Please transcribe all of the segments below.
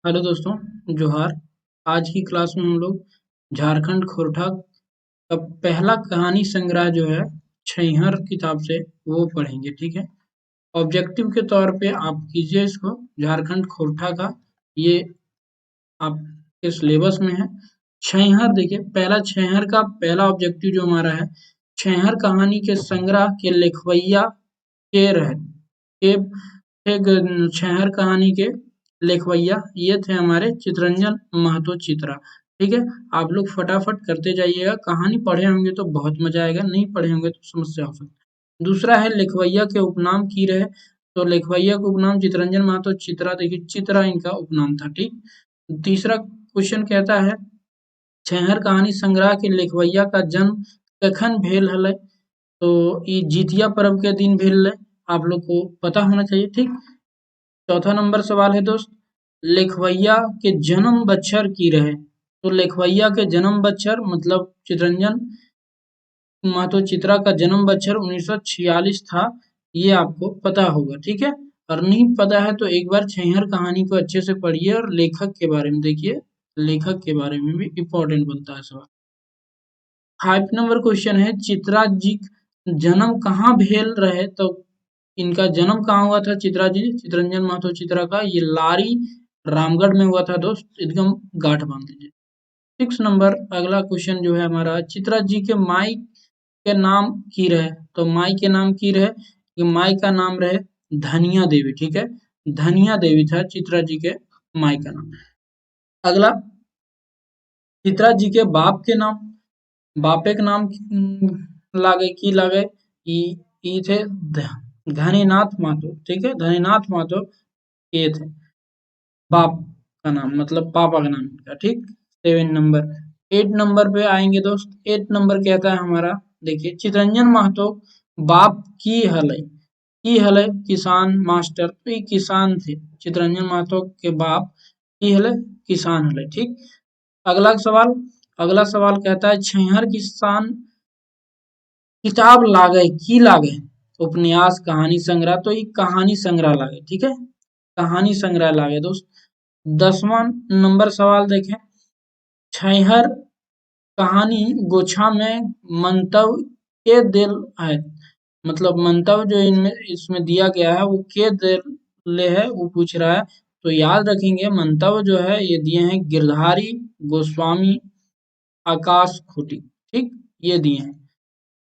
Hello दोस्तों, जोहार। आज की क्लास में हम लोग झारखंड खोरठा का पहला कहानी संग्रह जो है छैहर किताब से वो पढ़ेंगे। ठीक है। ऑब्जेक्टिव के तौर पे आप कीजिए इसको। झारखंड खोरठा का ये आपके सिलेबस में है। छैहर देखिए, पहला छैहर का पहला ऑब्जेक्टिव जो हमारा है, छैहर कहानी के संग्रह के लिखवैया के रहे के थे। छैहर कहानी के लिखवैया ये थे हमारे चितरंजन महतो चित्रा। ठीक है। आप लोग फटाफट करते जाइएगा। कहानी पढ़े होंगे तो बहुत मजा आएगा, नहीं पढ़े होंगे तो समस्या हो सकती है। दूसरा है लिखवैया के उपनाम की रहे। तो लिखवैया का उपनाम चितरंजन महतो चित्रा, देखिए चित्रा इनका उपनाम था। ठीक। तीसरा क्वेश्चन कहता है छैहर कहानी संग्रह के लिखवैया का जन्म कखन भेल हलै। तो ये जितिया पर्व के दिन भेल है, आप लोग को पता होना चाहिए। ठीक। चौथा नंबर सवाल है दोस्त, लिखवैया के जन्म बच्छर की रहे। तो लिखवैया के जन्म बच्छर मतलब चितरंजन महतो चित्रा का जन्म बच्छर 1946 था। ये आपको पता होगा। ठीक है। और नहीं पता है तो एक बार छैहर कहानी को अच्छे से पढ़िए और लेखक के बारे में देखिए। लेखक के बारे में भी इम्पोर्टेंट बनता है सवाल। 5 नंबर क्वेश्चन है, चित्रा जी जन्म कहाँ भेल रहे। तो इनका जन्म कहाँ हुआ था, चित्रा जी चितरंजन महतो चित्रा का, ये लारी रामगढ़ में हुआ था दोस्त। एकदम गांठ बांध लीजिए। 6 नंबर अगला क्वेश्चन जो है हमारा, चित्रा जी के माई के नाम की रहे। तो माई के नाम की रहे, ये माई का नाम रहे धनिया देवी। ठीक है। धनिया देवी था चित्रा जी के माई का नाम। अगला, चित्रा जी के बाप के नाम, बापे के नाम लागे की लागे, ई थे धनीनाथ महतो। ठीक है। धनीनाथ महतो ये थे बाप का नाम, मतलब पापा का नाम इनका। ठीक। 7 नंबर। 8 नंबर पे आएंगे दोस्त। 8 नंबर कहता है हमारा, देखिए चितरंजन महतो बाप की हले किसान मास्टर। तो ये किसान थे, चितरंजन महतो के बाप की हले किसान हले। ठीक। अगला सवाल, अगला सवाल कहता है छैहर किसान किताब लागे की लागे, उपन्यास कहानी संग्रह। तो ये कहानी संग्रह लागे। ठीक है। कहानी संग्रह लागे दोस्त। 10वां नंबर सवाल देखें, छैहर कहानी गोछा में मंतव्य के दिल है। मतलब मंतव्य जो इनमें इसमें दिया गया है वो के दिल ले है, वो पूछ रहा है। तो याद रखेंगे मंतव्य जो है ये दिए हैं गिरधारी गोस्वामी आकाश खूटी। ठीक। ये दिए हैं,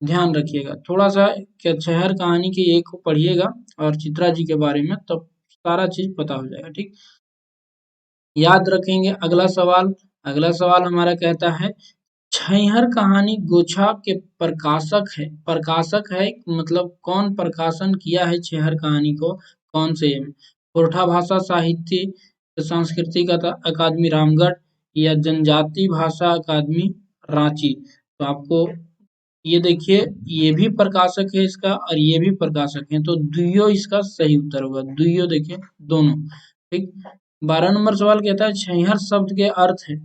ध्यान रखिएगा थोड़ा सा। क्या शहर कहानी की एक को पढ़िएगा और चित्रा जी के बारे में, तब सारा चीज पता हो जाएगा। ठीक। याद रखेंगे। अगला सवाल, अगला सवाल हमारा कहता है छैहर कहानी गोछा के प्रकाशक है। प्रकाशक है मतलब कौन प्रकाशन किया है छैहर कहानी को, कौन से में, खोरठा भाषा साहित्य सांस्कृतिक अकादमी रामगढ़ या जनजाति भाषा अकादमी रांची। तो आपको ये देखिए, ये भी प्रकाशक है इसका और ये भी प्रकाशक है, तो दुइयो इसका सही उत्तर होगा। दुइयो देखिए, दोनों। ठीक। 12 नंबर सवाल कहता है छैहर शब्द के अर्थ है।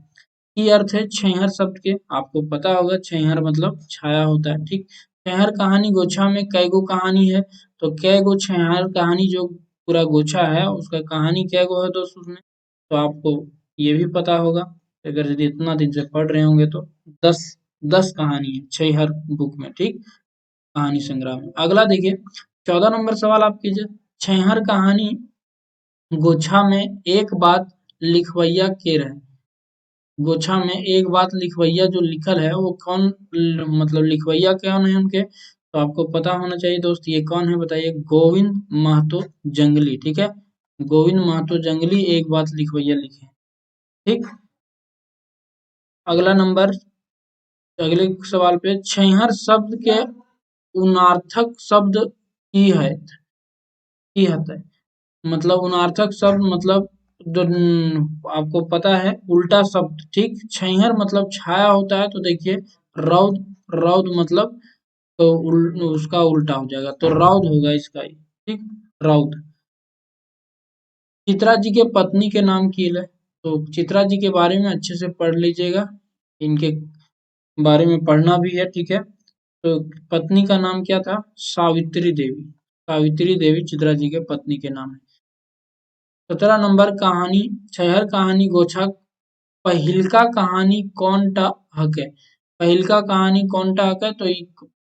की अर्थ है छैहर शब्द के, आपको पता होगा छैहर मतलब छाया होता है। ठीक। छैहर कहानी गोछा में कै गो कहानी है। तो कै गो छैहर कहानी जो पूरा गोछा है उसका कहानी कै गो है दोस्त उसमें, तो आपको ये भी पता होगा अगर यदि इतना दिन से पढ़ रहे होंगे तो। 10 10 कहानी है छैहर बुक में। ठीक। कहानी संग्रह में। अगला देखिए, 14 नंबर सवाल आप कीजिए, छैहर कहानी गोछा में एक बात लिखवैया के रहे। गोछा में एक बात लिखवैया जो लिखल है वो कौन, मतलब लिखवैया कौन है उनके, तो आपको पता होना चाहिए दोस्त। ये कौन है बताइए, गोविंद महतो जंगली। ठीक है। गोविंद महतो जंगली एक बात लिखवैया लिखे। ठीक। अगला नंबर, अगले सवाल पे, छैहर शब्द के उनार्थक शब्द की है, की हत है। मतलब उनार्थक शब्द मतलब जो आपको पता है उल्टा शब्द। ठीक। छैहर मतलब छाया होता है, तो देखिए रौद, रौद मतलब तो उसका उल्टा हो जाएगा, तो रौद होगा इसका ही। ठीक। रौद। चित्रा जी के पत्नी के नाम की है। तो चित्रा जी के बारे में अच्छे से पढ़ लीजिएगा, इनके बारे में पढ़ना भी है। ठीक है। तो पत्नी का नाम क्या था, सावित्री देवी। सावित्री देवी चित्रा जी के पत्नी के नाम है। 17 नंबर कहानी छहर कहानी गोछा पहिलका कहानी कौन टा हके। पहिलका कहानी कौन टा हके तो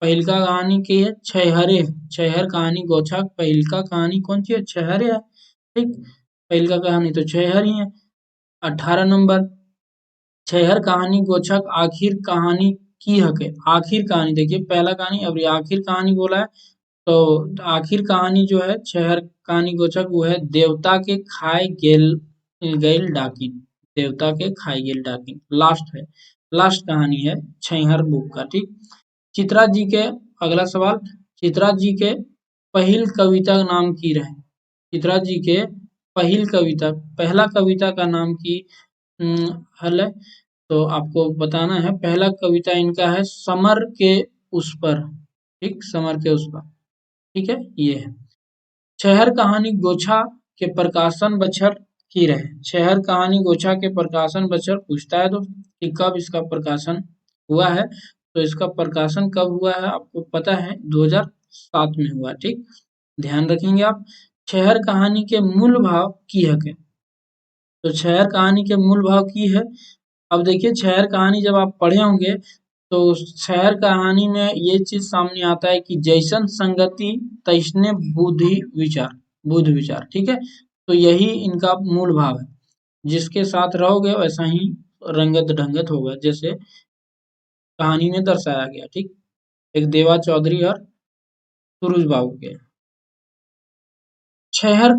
पहिलका कहानी की है छहरे। छहर कहानी गोछा पहिलका कहानी कौन सी है, छहरे है। ठीक, पहिलका कहानी तो छहर ही है। 18 नंबर छहर कहानी गोछक आखिर कहानी की हके। आखिर कहानी देखिए पहला कहानी अब ये आखिर कहानी बोला है तो आखिर कहानी जो है छहर कहानी गोचक वो है देवता के खाए गेल गैल डाकिन। देवता के खाए गेल डाकिन लास्ट है, लास्ट कहानी है छहर बुक का। ठीक, चित्रा जी के अगला सवाल, चित्रा जी के पहिल कविता का नाम की रहे। चित्रा जी के पहिल कविता पहला कविता का नाम की हल है तो आपको बताना है। पहला कविता इनका है समर के उस पर। ठीक, समर के उस पर। ठीक है, ये है। छहर कहानी गोछा के प्रकाशन बछर की रहे। छहर कहानी गोछा के प्रकाशन बछर पूछता है तो कि कब इसका प्रकाशन हुआ है तो इसका प्रकाशन कब हुआ है आपको पता है 2007 में हुआ। ठीक, ध्यान रखेंगे आप। छहर कहानी के मूल भाव की हके तो छहर कहानी के मूल भाव की है। अब देखिए छहर कहानी जब आप पढ़े होंगे तो छहर कहानी में ये चीज सामने आता है कि जैसन संगति तैसने बुद्धि विचार। ठीक है, तो यही इनका मूल भाव है। जिसके साथ रहोगे वैसा ही रंगत ढंगत होगा जैसे कहानी में दर्शाया गया। ठीक, एक देवा चौधरी और सुरुज बाबू के। छहर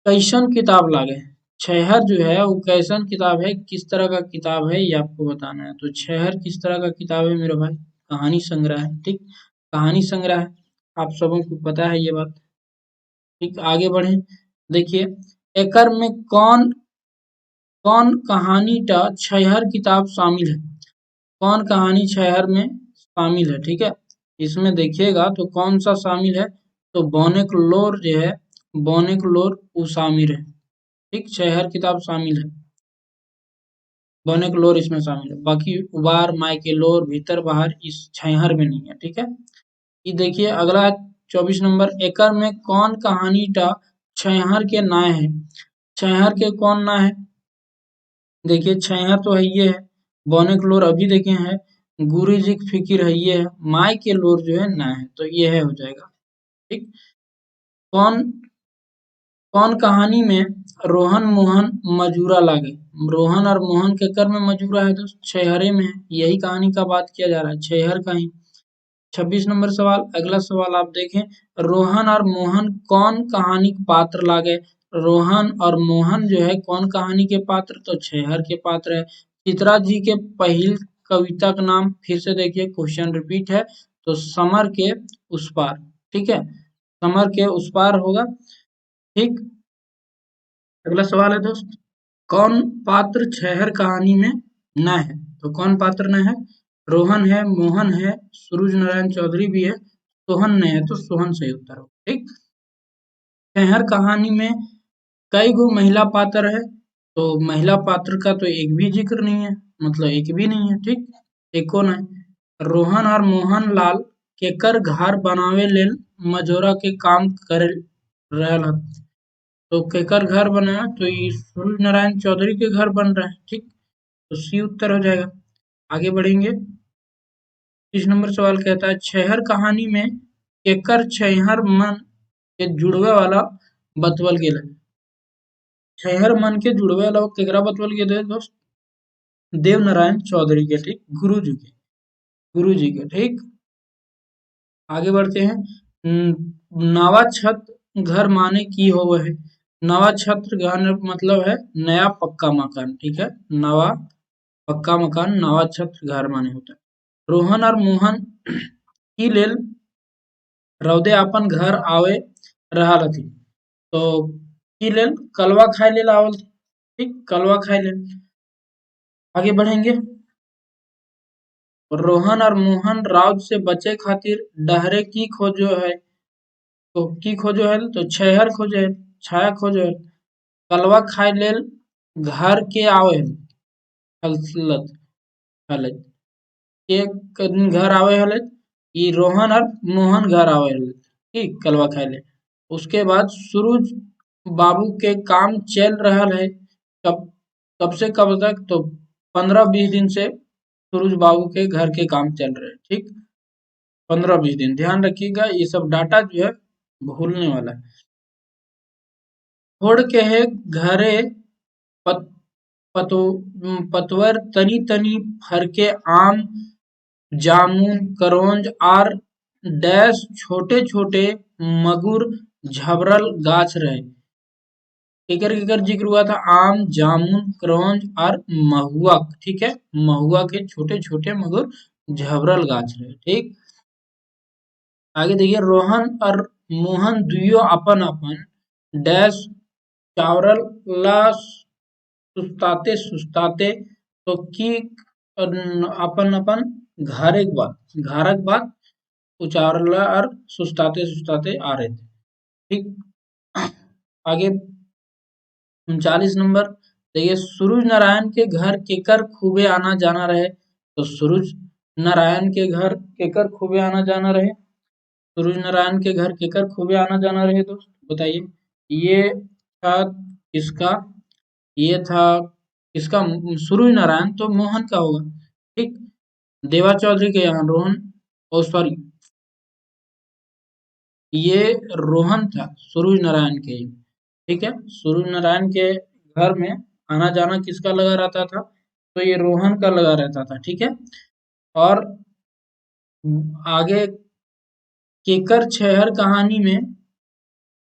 कैसन किताब लागे। छहर जो है वो कैसन किताब है, किस तरह का किताब है ये आपको बताना है। तो छहर किस तरह का किताब है मेरे भाई, कहानी संग्रह है। ठीक, कहानी संग्रह है, आप सबों को पता है ये बात। ठीक, आगे बढ़े। देखिए एकर में कौन कौन कहानी टा छहर किताब शामिल है। कौन कहानी छहर में शामिल है। ठीक है, इसमें देखिएगा तो कौन सा शामिल है तो बौनेक लोर जो है, बौनेक लोर वो शामिल है। ठीक, छहर किताब शामिल है, बौनेक लोर इसमें शामिल है। बाकी उबार मायके लोर भीतर बाहर इस छहर में नहीं है। ठीक है, ये देखिए अगला 24 नंबर एकर में कौन कहानी टा छहर के नाय है। छहर के कौन ना है, देखिए छहर तो है ये है, बौनेक लोर अभी देखे हैं, गुरु जी की फिकिर है ये है, माई के लोर जो है ना है तो ये है हो जाएगा। ठीक, कौन कौन कहानी में रोहन मोहन मजूरा लागे। रोहन और मोहन के कर में मजूरा है तो छहरे में है, यही कहानी का बात किया जा रहा है छहर का ही। 26 नंबर सवाल, अगला सवाल आप देखें, रोहन और मोहन कौन कहानी के पात्र लागे। रोहन और मोहन जो है कौन कहानी के पात्र तो छहर के पात्र है। चित्रा जी के पहल कविता का नाम फिर से देखिए क्वेश्चन रिपीट है तो समर के उस पार। ठीक है, समर के उस पार होगा। ठीक, अगला सवाल है दोस्त, कौन पात्र छहर कहानी में न है तो कौन पात्र न है, रोहन है, मोहन है, सूरज नारायण चौधरी भी है, सोहन नहीं है तो सोहन सही उत्तर हो। ठीक, छहर कहानी में कई गो महिला पात्र है तो महिला पात्र का तो एक भी जिक्र नहीं है, मतलब एक भी नहीं है। ठीक, एक कौन है, रोहन और मोहन लाल केकर घर बनावे लेल मजोरा के काम कर रहल हन। तो केकर घर बना तो ये सूरज नारायण चौधरी के घर बन रहा है। ठीक, तो सी उत्तर हो जाएगा। आगे बढ़ेंगे। 30 नंबर सवाल कहता है छहर कहानी में केकर छहर मन के जुड़वे वाला बतवल गेल है। छहर मन के जुड़वे वाला केकरा बतवल गेल है दोस्त, देव नारायण चौधरी के। ठीक, गुरु जी के, गुरु जी के। ठीक, आगे बढ़ते हैं। नवा छत घर माने की होवे है। नवा छत घर मतलब है नया पक्का मकान। ठीक है, नवा पक्का मकान नवा छत घर माने होता है। रोहन और मोहन की लेल रौदे अपन घर आवे रहल हथी तो की लेल कलवा खाए लेल आवल थी। ठीक, कलवा खाए लेल। आगे बढ़ेंगे। रोहन और मोहन राउत से बचे खातिर डहरे की खोजो है तो की खोजो है तो छहर खोजो है, छाया खोजो है। कलवा खाए लेल घर के आवे है हलत हलत एक घर आवे हलत, ई रोहन और मोहन घर आवे हलत। ठीक, कलवा खाए ले। उसके बाद सूरज बाबू के काम चल रहा है। कब कब से कब तक? तो 15-20 दिन से सूरज बाबू के घर के काम चल रहे हैं। ठीक, 15-20 दिन, ध्यान रखिएगा, ये सब डाटा जो है भूलने वाला है। छोड़ के है घरे पत, पतवर तनी तनी फरके आम जामुन करौंज आर डैश छोटे छोटे मगुर झबरल गाछ रहे। केकर केकर जिक्र हुआ था? आम जामुन करौंज और महुआ। ठीक है, महुआ के छोटे छोटे मगर झबरल गाछ रहे। ठीक, आगे देखिए, रोहन और मोहन दुयो अपन अपन डैश चावरल ला सुस्ताते सुस्ताते तो की अपन अपन घरक बात उचारला और सुस्ताते सुस्ताते आ रहे थे। ठीक, आगे 39 नंबर देखिए, सूरज नारायण के घर केकर खूबे आना जाना रहे। तो सूरज नारायण के घर केकर खूबे आना जाना रहे? सूरज नारायण के घर केकर खूबे आना जाना रहे दोस्त, बताइए। ये था किसका? ये था किसका? सूरज नारायण तो मोहन का होगा। ठीक, देवा चौधरी के यहाँ रोहन, ओ सॉरी, ये रोहन था सूरज नारायण के। ठीक है, सूरज नारायण के घर में आना जाना किसका लगा रहता था? तो ये रोहन का लगा रहता था। ठीक है, और आगे केकर छहर कहानी में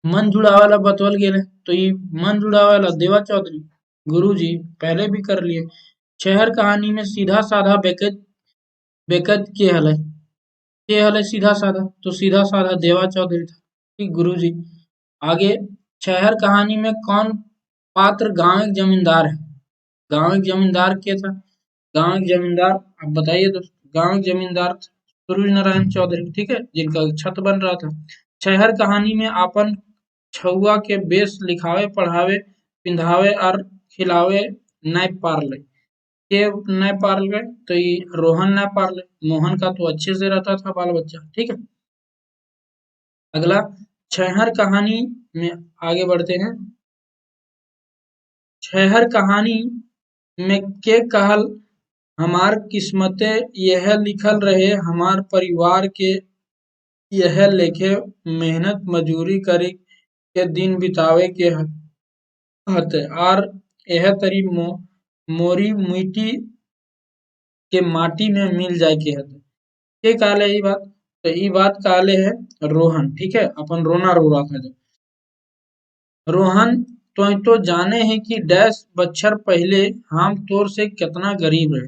मन जुड़ावाला बतवल गेल है। तो ये मन जुड़ावाला देवा चौधरी गुरुजी पहले भी कर लिए। छहर कहानी में सीधा साधा बेकत बेकत के हल है सीधा साधा, तो सीधा साधा देवा चौधरी था। ठीक, गुरुजी। आगे, छहर कहानी में कौन पात्र गांव एक जमींदार है? गांव एक जमींदार क्या था? गांव एक जमींदार, अब बताइए दोस्त। गांव एक जमींदार सूरज नारायण चौधरी, ठीक है, जिनका छत बन रहा था। छहर कहानी में आपन छुआ के बेस लिखावे पढ़ावे पिंधावे और खिलावे नाय पारले। के नाय पारले? तो ये रोहन नाय पारले। मोहन का तो अच्छे से रहता था बाल बच्चा। ठीक है, अगला, छहर कहानी में आगे बढ़ते हैं। छहर कहानी में के कहल हमार किस्मते यह लिखल रहे, हमार परिवार के यह लेखे मेहनत मजूरी करे के दिन बितावे के हते आर यह तरी मोरी मिट्टी के माटी में मिल जाए के हते। के कहले ई बात? तो ई बात कहले है रोहन। ठीक है, अपन रोना रो रहा था जब। रोहन, तो जाने हैं कि डैश बच्छर पहले हम तोर से कितना गरीब रहे।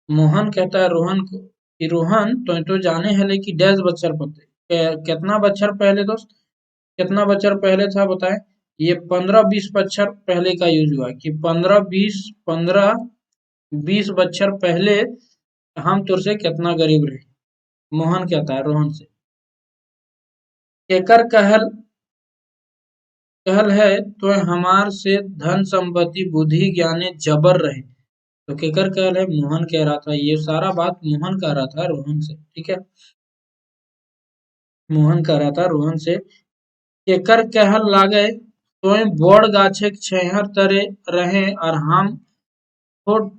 मोहन कहता है रोहन को कि रोहन, तो जाने है ले कि डैश बच्छर पहले, कितना बच्छर पहले दोस्त? कितना बच्छर पहले था बताए? ये 15-20 बच्छर पहले का यूज हुआ है कि 15-20 बच्छर पहले हम तुरसे कितना गरीब रहे। मोहन कहता है रोहन से। केकर कहल कहल है तो हमार से धन संपत्ति बुद्धि ज्ञाने जबर रहे। तो केकर कहल है? मोहन कह रहा था, ये सारा बात मोहन कह रहा था रोहन से। ठीक है, मोहन कह रहा था रोहन से। केकर कहल लागे तोय बोड़ गाछे छेहर तरे रहे और हम छोट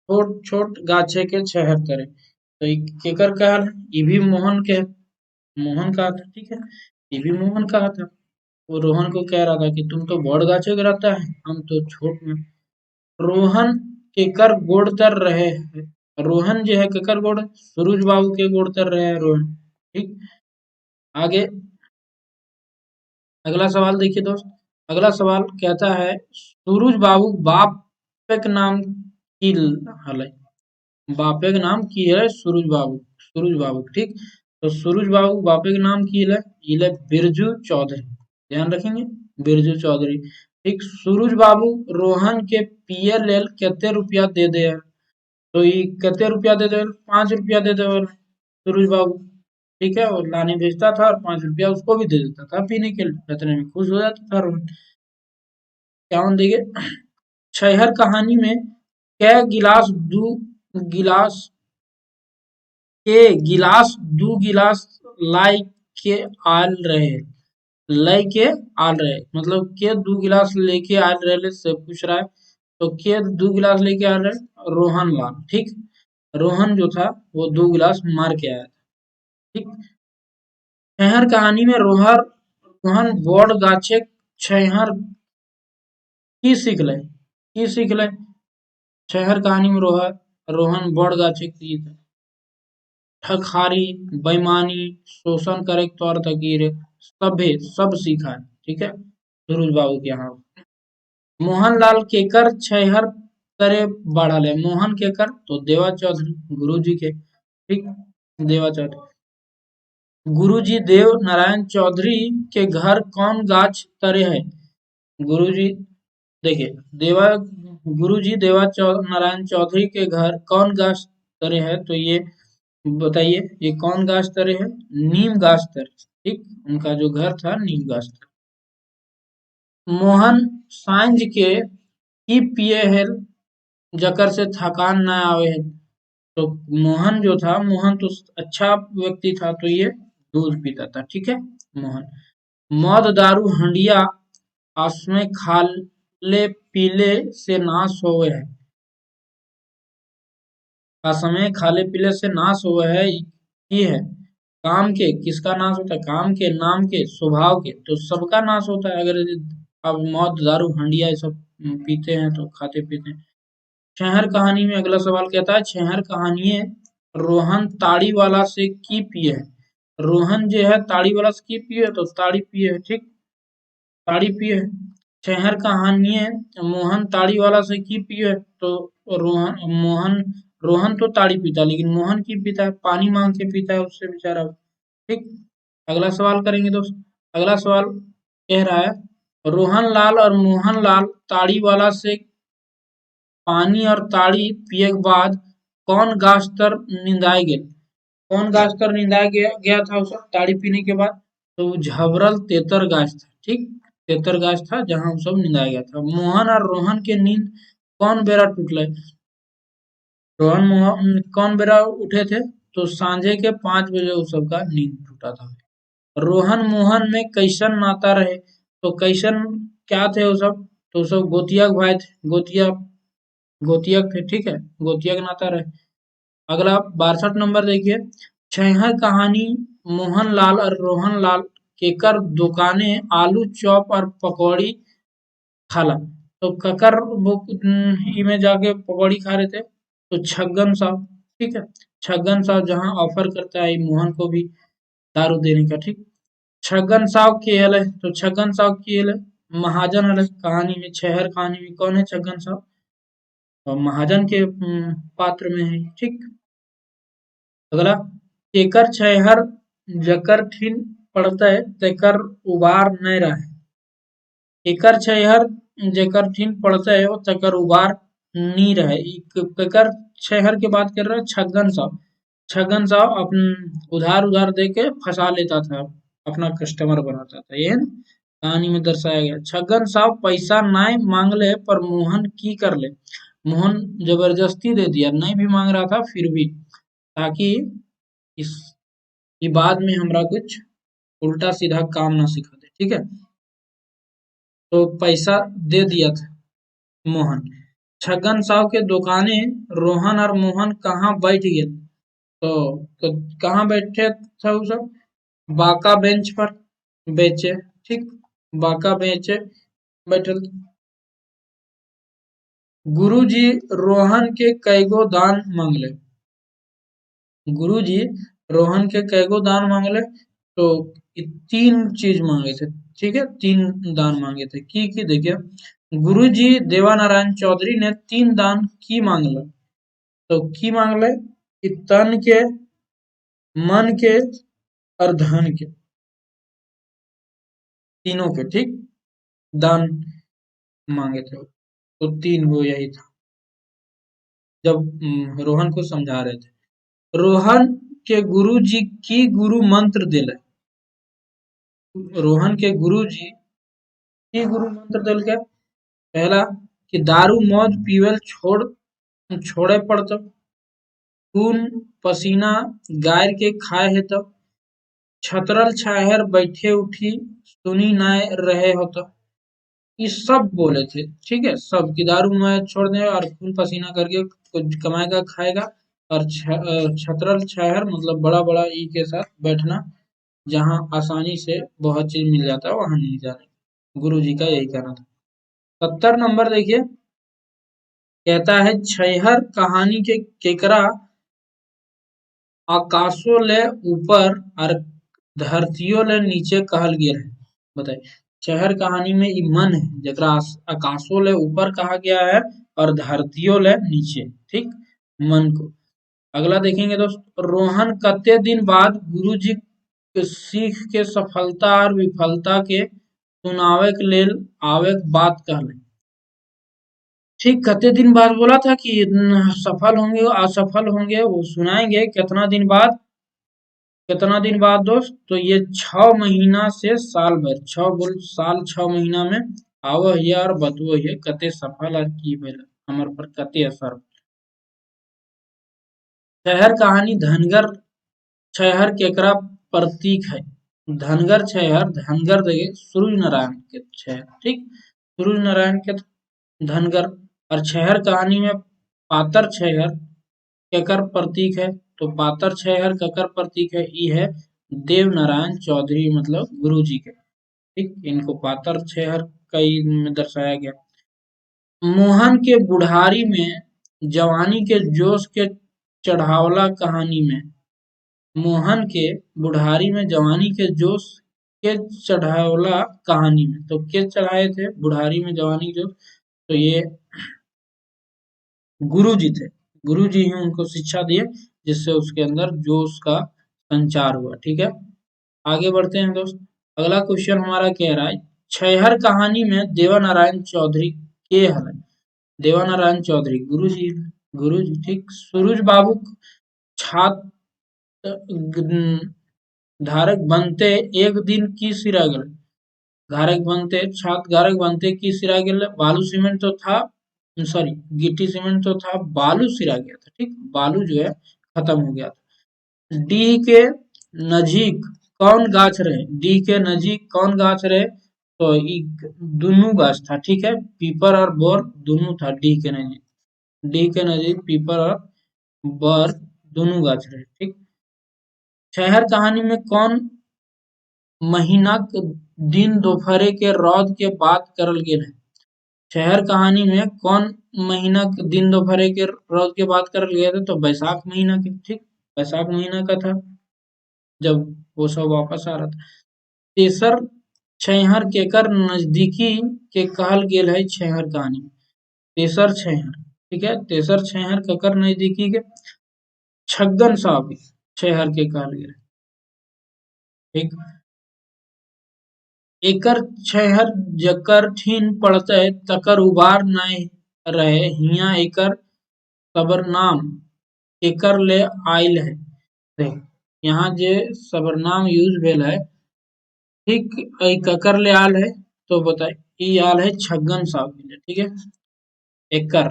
छोट छोट गाछे के छेहर तरे। तो ये केकर कहल है? ये भी मोहन कहा था। ठीक है, ये भी मोहन कहा था। वो रोहन को कह रहा था कि तुम तो बोड़ गाछे के रहता है, हम तो छोट में। रोहन केकर गोड़ तर रहे हैं? रोहन जो है केकर गोड़? सूरज बाबू के गोड़ तर रहे हैं रोहन। ठीक, आगे अगला सवाल देखिए दोस्त। अगला सवाल कहता है, सूरज बाबू बाप के नाम की हल है। बापे के नाम की है सूरज बाबू। ठीक, तो सूरज बाबू बापे के नाम की है, इले बिरजू चौधरी। ध्यान रखेंगे, बिरजू चौधरी। ठीक, सूरज बाबू रोहन के पिए लेल केते रुपया दे दे है? तो ये कितने रुपया दे दे? 5 रुपया दे दे सूरज बाबू। ठीक है, और लाने भेजता था और 5 रुपया उसको भी दे देता था पीने के लिए। इतने में खुश हो जाता था रोहन। क्या देखिए, छहर कहानी में कै गिलास के गिलास दू गिलास लाई के आल रहे। लेके आल रहे, मतलब के 2 गिलास लेके आ रहे से पूछ रहा है। तो के 2 गिलास लेके आ रहे रोहन लाल, ठीक। रोहन जो था वो 2 गिलास मार के आया था, ठीक। छहर कहानी में रोहन बोर्ड गाछे छहर की सीखले, छहर कहानी में रोहन बोर्ड गाछे की ठगहारी, बेईमानी, शोषण करे के तौर तरीके सभे सब सीखा है, ठीक है, सूरज बाबू के यहाँ। मोहनलाल केकर छहर तरे बढ़ल है, मोहन केकर तो देवा चौधरी गुरु जी के, ठीक। देवा चौधरी गुरुजी देव नारायण चौधरी के घर कौन गाछ तरे है। गुरुजी देखिए देवा गुरुजी नारायण चौधरी के घर कौन गाछ तरे है, तो ये बताइए ये कौन गाछ तरे है, नीम गाछ तरे, ठीक। उनका जो घर था नीम गाछ तरे। मोहन सांझ के की पिए है जकर से थकान ना आवे है। तो मोहन जो था, मोहन तो अच्छा व्यक्ति था, तो ये दूध पीता था, ठीक है। मोहन मौत दारू हंडिया आसमें खाले पीले से नाश होवे है, असमय खाले पीले से नाश हुआ है, ये है काम के, किसका नाश होता है, काम के, नाम के, स्वभाव के, तो सबका नाश होता है अगर अब मौत दारू हंडिया ये सब पीते हैं तो खाते पीते हैं। छहर कहानी में अगला सवाल कहता है, छहर कहानी रोहन ताड़ी वाला से की पिए है। रोहन जो है ताड़ी वाला से की पिए तो ताड़ी पिए है, ठीक, ताड़ी पिए है। छहर कहानी मोहन ताड़ी वाला से की पिए तो रोहन तो ताड़ी पीता, लेकिन मोहन की पीता है, पानी मांग के पीता है उससे बेचारा, ठीक। अगला सवाल करेंगे दोस्त। अगला सवाल कह रहा है, रोहन लाल और मोहन लाल ताड़ी वाला से पानी और ताड़ी पिए के बाद कौन गाछ तर निंदाए गेल। कौन गाछ तर निंदाया गया था उसे ताड़ी पीने के बाद, तो वो झबरल तेतर गाछ था, ठीक। तेतर गाछ था जहां वो सब निंदाया गया था। मोहन और रोहन के नींद कौन बेरा टूटले। रोहन मोहन कौन बेरा उठे थे, तो सांझे के 5 बजे उस सबका नींद टूटा था। रोहन मोहन में कैसन नाता रहे, तो कैसन क्या थे वो सब, तो सब गोतिया भाई थे, गोतिया थे, ठीक है, गोतिया का नाता रहे। अगला 62 नंबर देखिए, छहर कहानी मोहन लाल और रोहन लाल केकर दुकाने आलू चॉप और पकौड़ी खाला। तो ककर में जाके पकौड़ी खा रहे थे, तो छगन साहब, ठीक है, छगन साहब जहाँ ऑफर करता है मोहन को भी दारू देने का, ठीक। छगन साहब की हल है, तो छगन साहब की हल है महाजन हल कहानी में, छहर कहानी में कौन है छगन साहब, और महाजन के पात्र में है, ठीक। अगला, एकर छहर जकर ठीन पड़ता है तेकर उबार नहीं रहे। एकर छहर जेकर ठीन पड़ता है वो तकर उबार नी रहे। केकर छहर की बात कर रहे हैं, छगन साहब। छगन साहब उधार उधार दे के फंसा लेता था, अपना कस्टमर बनाता था, ये कहानी में दर्शाया गया। छगन साहब पैसा नहीं मांगले पर मोहन की कर ले। मोहन जबरदस्ती दे दिया, नहीं भी मांग रहा था फिर भी, ताकि इस बाद में हमरा कुछ उल्टा सीधा काम ना सिखा दे, ठीक है। तो पैसा दे दिया था मोहन। छगन साहब के दुकाने रोहन और मोहन कहाँ बैठ गए, तो कहाँ बैठे थे वो सब, बाका बेंच पर बेचे, ठीक, बाका बेचे बैठल। गुरुजी रोहन के कैगो दान मांगले। गुरुजी रोहन के कैगो दान मांगले, तो 3 चीज मांगे थे, ठीक है, 3 दान मांगे थे। की देखिए, गुरुजी देवानारायण चौधरी ने 3 दान की मांगल, तो की मांगले कि तन के, मन के और धन के, तीनों के, ठीक, दान मांगे थे, तो 3 वो यही था जब रोहन को समझा रहे थे। रोहन के गुरु जी की गुरु मंत्र दिले। रोहन के गुरु जी की गुरु मंत्र दिल के, पहला कि दारू मौज पीवल छोड़े पड़त, खून पसीना गार के खाए है तब, छतरल छाहर बैठे उठी सुनी ना रहे हो तो, ये सब बोले थे, ठीक है, सब की दारू मैं छोड़ दे और खून पसीना करके कुछ कमाएगा खाएगा, और छतरल छहर मतलब बड़ा बड़ा ई के साथ बैठना, जहाँ आसानी से बहुत चीज मिल जाता है वहां नहीं जाने। गुरु जी का यही कहना था। 70 नंबर देखिए, कहता है छैहर कहानी के केकरा आकाशो ले ऊपर और धरतियों ले नीचे कहल गेल है। बताइए, शहर कहानी में ई मन है जरा आकाशों ले ऊपर कहा गया है और धरतियों ले नीचे, ठीक, मन को। अगला देखेंगे दोस्त, रोहन कते दिन बाद गुरु जी के सीख के सफलता और विफलता के सुनावे के लेल आवे के बात कहले। ठीक, कते दिन बाद बोला था कि सफल होंगे असफल होंगे वो सुनाएंगे, कितना दिन बाद दोस्त, तो ये 6 महीना से साल भर, 6 में आव हिय और बतुओ हिय कते सफल और की भेल हमर पर कते असर। शहर कहानी धनगर छहर केकरा प्रतीक है। धनगर छहर, धनगर देखिए सूरज नारायण के छहर, ठीक, सूरज नारायण के धनगर। और छहर कहानी में पातर छहर केकर प्रतीक है, तो पातर छहर केकर प्रतीक है, ये है देव नारायण चौधरी मतलब गुरु जी के, ठीक, इनको पातर छहर कई में दर्शाया गया। मोहन के बुढ़ारी में जवानी के जोश के चढ़ावला कहानी में, मोहन के बुढ़ारी में जवानी के जोश के चढ़ावला कहानी में, तो के चढ़ाए थे बुढ़ारी में जवानी जोश, तो ये गुरु जी थे। गुरु जी ही उनको शिक्षा दिए जिससे उसके अंदर जोश का संचार हुआ, ठीक है। आगे बढ़ते हैं दोस्त, अगला क्वेश्चन हमारा कह रहा है छैहर कहानी में देवा नारायण चौधरी के हल। देवा नारायण चौधरी गुरु जी, गुरु जी, ठीक। सूरज बाबू छात्र धारक बनते एक दिन की सिरा गल, घारक बनते छात्र घारक बनते की सिरा गल, बालू सीमेंट तो था, सॉरी गिट्टी सीमेंट तो था, बालू सिरा गया था, ठीक, बालू जो है खत्म हो गया था। डी के नजीक कौन गाछ रहे, डी के नजीक कौन गाछ रहे, तो दोनों गाछ था, ठीक है, पीपर और बोर दोनों था डी के नजीक, डी के नजीक पीपर और बर दोनों गाछ रहे, ठीक। शहर कहानी में कौन महीनाक दिन दोपहरे के रौद के बात करल गेल है। शहर कहानी में कौन महीना के दिन दोपहरे के रौद के बात करल गया था, तो बैसाख महीना के, ठीक, बैसाख महीना का था जब वो सब वापस आ रहा था। तेसर छैहर केकर नजदीकी के कहल गेल है छैहर कहानी में। तेसर छैहर, ठीक है, तेसर छैहर केकर नजदीकी के छगन साहब छैहर के कहल गेल है, ठीक। एकर छैहर जकर ठीन पड़तै तकर उबार नै रहे, हियां एकर सबरनाम एकर ले आयल है। देख, यहाँ जे सबरनाम यूज भेल है, ठीक, ककर ले आल है, तो बताए ई आल है छगन साहब के लिए, ठीक है। एकर,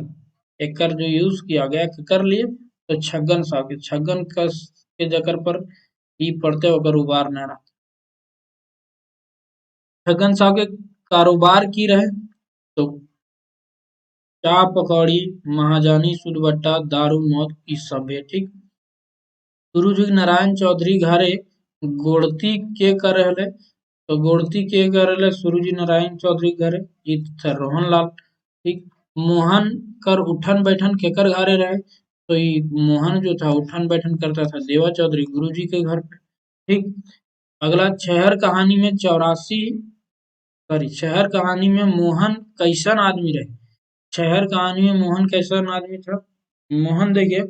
एकर जो यूज किया गया ककर लिए, तो छगन साहब के, छगन कस के जकर पर ई पड़ते ओकर उबार न रहा। छगन साहब के कारोबार की रहे, तो चा पकौड़ी महाजानी सुदबट्टा दारू मौत ई सब है, ठीक। गुरुजी नारायण चौधरी घरे गोड़ती के कर रहले, तो गोड़ती के कर रहले सुरुजी नारायण चौधरी घरे, ई था रोहन लाल, ठीक। मोहन कर उठन बैठन केकर घरे रहे, तो ई मोहन जो था उठन बैठन करता था देवा चौधरी गुरुजी के घर पे, ठीक। अगला शहर कहानी में 84, सॉरी शहर कहानी में मोहन कैसन आदमी रहे। शहर कहानी में मोहन कैसन आदमी था, मोहन देखिए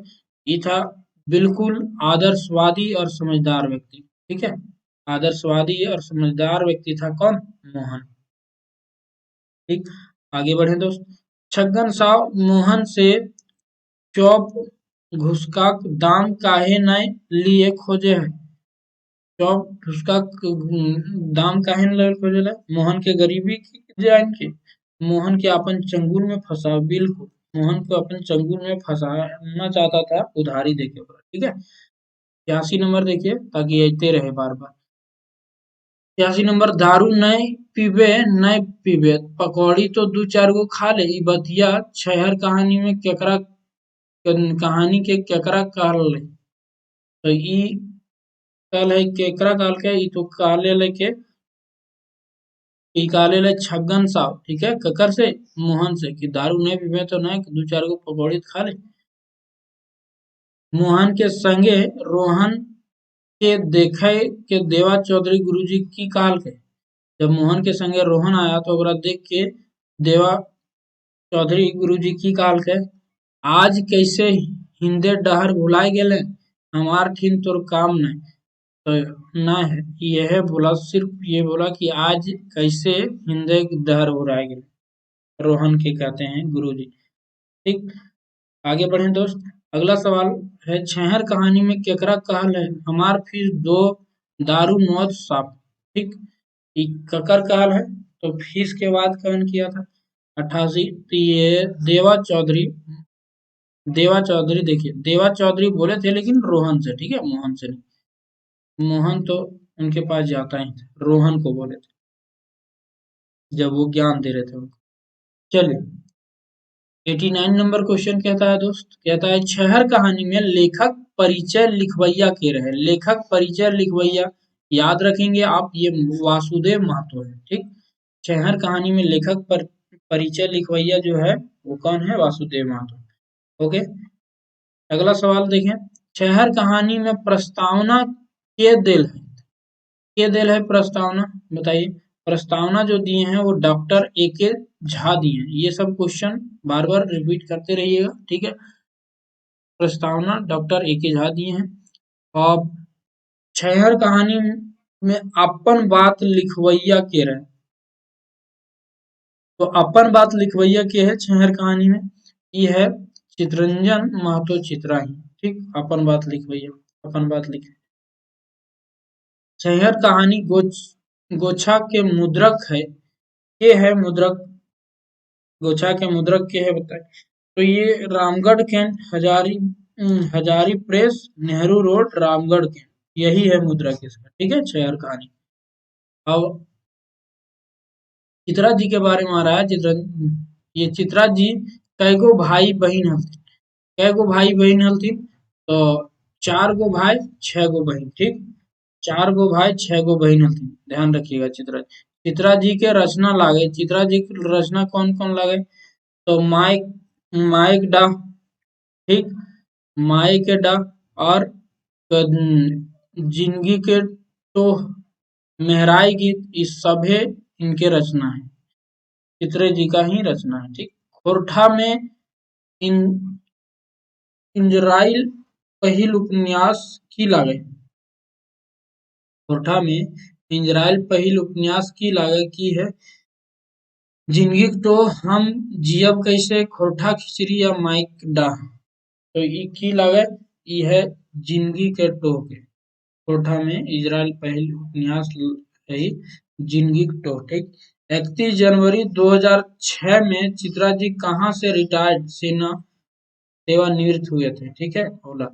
ये था बिल्कुल आदर्शवादी और समझदार व्यक्ति, ठीक है, आदर्शवादी और समझदार व्यक्ति था कौन, मोहन, ठीक। आगे बढ़े दोस्त, छगन साव मोहन से चौप घुसका दाम काहे न लिए खोजे है। चौप घुसका दाम काहे न लिए खोजे है, मोहन के गरीबी जान के, मोहन के अपन चंगुल में फंसा, बिल्कुल मोहन को अपन चंगुल में फंसाना चाहता था उधारी देके, ठीक है। 86 नंबर देखिए ताकि आते रहे बार बार। 86 नंबर, दारू नहीं पीबे पकौड़ी तो दू चार गो खा ले, ई बतिया छहर कहानी में केकरा कहानी के केकरा कहले। तो ई कल है केकरा काल के, ई तो काले लेके ई काले ले छगन साहब, ठीक है, ककर से, मोहन से, कि दारू नहीं पीबे तो नहीं दू चार गो पकौड़ी तो खा ले। मोहन के संगे रोहन के देखे के देवा चौधरी गुरुजी की काल के। जब मोहन के संगे रोहन आया तो ओकरा देख के देवा चौधरी गुरुजी की काल के, आज कैसे हिंदे डहर भुलाए गेले, हमार ठीन तोर काम नहीं। तो ना है, यह बोला, सिर्फ ये बोला कि आज कैसे हिंदे डहर भुलाए गेले, रोहन के कहते हैं गुरुजी। ठीक, आगे बढ़े दोस्त। अगला सवाल है, छहर कहानी में केकरा कहल है हमार फीस दो दारू मौत साफ। ठीक, ई ककर कहल है, तो फीस के बाद कौन किया था, 88। तो ये देवा चौधरी देखिए, देवा चौधरी बोले थे लेकिन रोहन से, ठीक है, मोहन से नहीं। मोहन तो उनके पास जाता ही था, रोहन को बोले थे जब वो ज्ञान दे रहे थे उनको। चलिए, 89 नंबर क्वेश्चन कहता है दोस्त, कहता है छहर कहानी में लेखक परिचय लिखवैया के रहे। लेखक परिचय लिखवैया याद रखेंगे आप, ये वासुदेव महतो है। ठीक, छहर कहानी में लेखक परिचय लिखवैया जो है वो कौन है, वासुदेव महतो। ओके, अगला सवाल देखें, छहर कहानी में प्रस्तावना के दिल है, के दिल है प्रस्तावना, बताइए। प्रस्तावना जो दिए हैं वो डॉक्टर ए के झा दिए हैं। ये सब क्वेश्चन बार बार रिपीट करते रहिएगा, ठीक है। प्रस्तावना डॉक्टर ए के झा दिए हैं। और छहर कहानी में अपन बात लिखवैया के रहे, तो अपन बात लिखवैया के है छहर कहानी में, ये है चितरंजन महतो चित्राही। ठीक, अपन बात लिखवैया, अपन बात लिख। छहर कहानी गोछा के मुद्रक है, ये है मुद्रक, गोछा के मुद्रक के है, बताए। तो ये Ramgarh Cantt, Hazari press, Nehru road, Ramgarh Cantt, यही है मुद्रक इसका, ठीक है, छहर कहानी। अब चित्रा जी के बारे में आ रहा है। ये चित्रा जी कैगो भाई बहन हलथिन, कैगो भाई बहन हलथिन, तो 4 गो भाई 6 गो बहन। ठीक, 4 गो भाई 6 गो बहन हलथिन, ध्यान रखिएगा। चित्रा जी के रचना लागे, चित्रा जी की रचना कौन कौन लागे, तो माइक माइक डा, ठीक, माइक डा, और जिंदगी के तो मेहराई गीत, इस सभे इनके रचना है, चित्रे जी का ही रचना है। ठीक, खोरठा में इन इंजराइल पहिल उपन्यास की लागे, खोरठा में इंजराइल पहिल उपन्यास की लागे की है, जिंदगी तो हम जियब कैसे, खोरठा खिचड़ी या माइक डाह। तो ई की लागे, ई है जिंदगी के टोह के, कोठा में इजराइल पहल उपन्यास है जिंदगी टोह। ठीक, 31 जनवरी 2006 में चित्रा जी कहाँ से रिटायर्ड सेना सेवानिवृत्त हुए थे, ठीक है, बोला।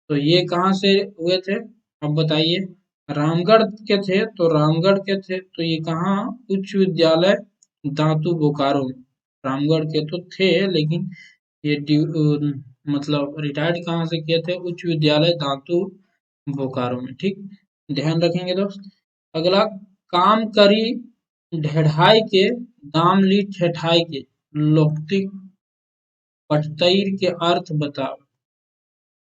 तो ये कहाँ से हुए थे, अब बताइए। रामगढ़ के थे, तो रामगढ़ के थे, तो ये कहाँ, उच्च विद्यालय दातू बोकारो में। रामगढ़ के तो थे लेकिन ये मतलब रिटायर्ड कहाँ से किए थे, उच्च विद्यालय दातू बोकारो में। ठीक, ध्यान रखेंगे दोस्त। अगला, काम करी ढेढ़ाई के, दाम ली ठेठाई के, लोकतिक पटतईर के अर्थ बताओ।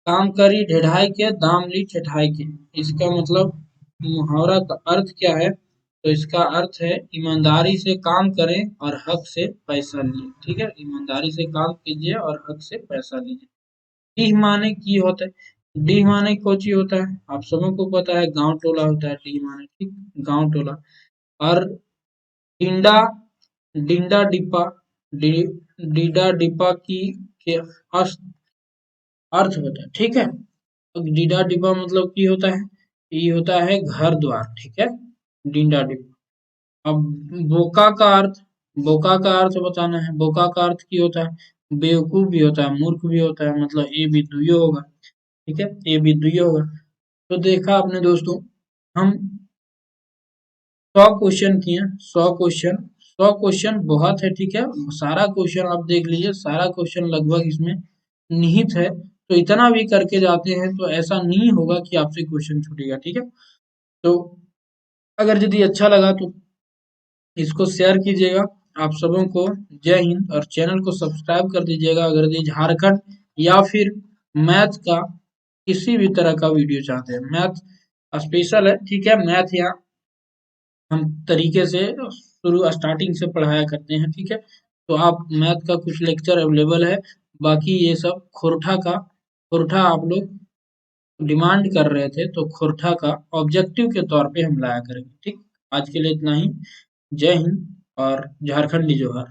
काम करी ढेढ़ाई के, दाम ली ठेठाई के, इसका मतलब मुहावरा का अर्थ क्या है, तो इसका अर्थ है ईमानदारी से काम करें और हक से पैसा लिए। ठीक है, ईमानदारी से काम कीजिए और हक से पैसा लीजिए। डीह माने की होता है, डीह माने कोची होता है, आप सबको पता है, गांव टोला होता है डीह माने। ठीक, गांव टोला। और डिंडा, डिंडा डिपा, डीडा डिपा की के अर्थ होता है। ठीक है, तो डीडा डिपा मतलब की होता है, ये होता है घर द्वार। ठीक है, डिंडा डिपा। अब बोका का अर्थ, बोका का अर्थ बताना है। बोका का अर्थ की होता है, बेवकूफ भी होता है, मूर्ख भी होता है, मतलब ए भी दुइयो होगा। ठीक है, ए भी दुइयो होगा। तो देखा आपने दोस्तों, हम क्वेश्चन किए, 100 क्वेश्चन बहुत है, ठीक है। सारा क्वेश्चन आप देख लीजिए, सारा क्वेश्चन लगभग इसमें निहित है। तो इतना भी करके जाते हैं तो ऐसा नहीं होगा कि आपसे क्वेश्चन छूटेगा, ठीक है। तो अगर यदि अच्छा लगा तो इसको शेयर कीजिएगा आप सबों को। जय हिंद, और चैनल को सब्सक्राइब कर दीजिएगा अगर यदि झारखंड या फिर मैथ का किसी भी तरह का वीडियो चाहते हैं। मैथ स्पेशल है, ठीक है। मैथ यहाँ हम तरीके से शुरू स्टार्टिंग से पढ़ाया करते हैं, ठीक है। तो आप मैथ का कुछ लेक्चर अवेलेबल है। बाकी ये सब खोरठा आप लोग डिमांड कर रहे थे, तो खोरठा का ऑब्जेक्टिव के तौर पे हम लाया करेंगे, ठीक। आज के लिए इतना ही। जय हिंद और झारखंडी जोहार।